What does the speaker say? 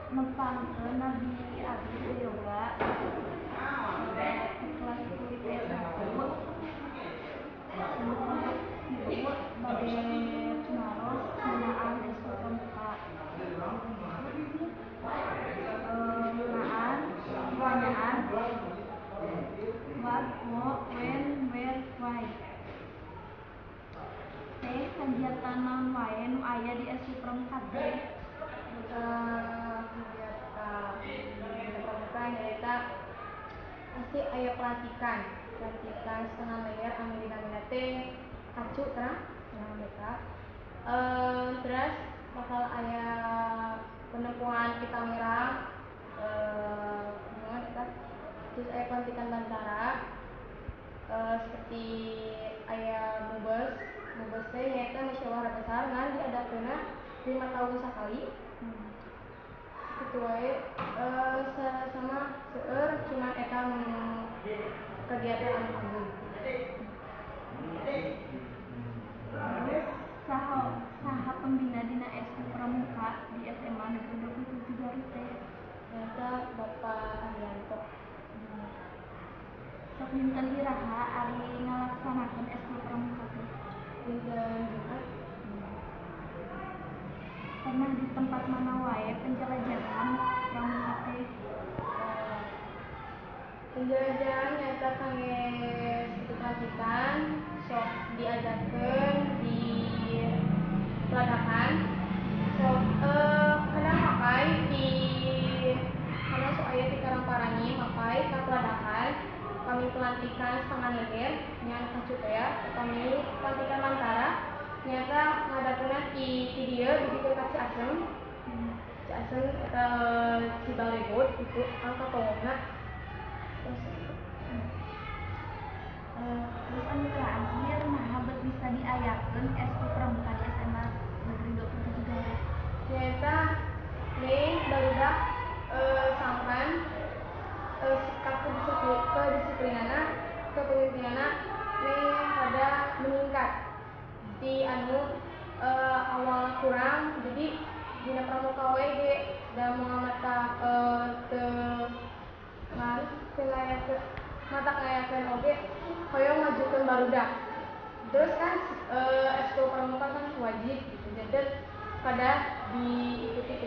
Nepangkeun Nabi Abi yoga kelas kulit S1 ibu bade cumaros ngenaan ekskul pramuka ngenaan pertanyaan what, when, where, why. Teh kegiatan naon wae nu aya di ekskul pramuka teh? Kegiatan pramuka nyaeta pasti aya pelatihan setengah layar anu dinamina teh kacu terang setengah meter. Terus bakal aya penempuhan kita merah terus aya pelantikan bantara seperti aya mubes teh nyaeta musyawarah besar ngan diadakeunna 5 tahun sekali. Kitu wae sama seueur cuman eta kegiatan anu agung. Saha pembina dina ekskul pramuka di SMA Negeri 27 Garut teh? Nyaeta Bapak Arianto. Sok dinten iraha ari ngalaksanakeun ekskul pramuka teh? Dinten Jumat. Pernah di tempat mana wae penjelajahan pramuka teh? Penjelajahan nyaeta kangge pelatihan sok diajarkeun di peladakan sok kadang mapai di kadang sok aya di Karangparangi mapai ka peladakan kami pelantikan setengah leher nya kacu teh ya kami pelantikan bantara nyaeta ngadakeunna di dieu di dieu ka Ciasem eta Cibalebot itu angka tongna. Terus anu terakhir naha bet bisa diayakeun ekskul pramuka di SMA Negeri 27 Garut? Nyaeta nih barudak sangkan sikap kedisiplinana kepemimpinana nih pada meningkat di anu awal kurang jadi dina pramuka we ge da moal mata mata ngayakeun oge hoyong ngajukeun barudak. Terus kan ekskul pramuka kan wajib gitu jadi kada diikuti ku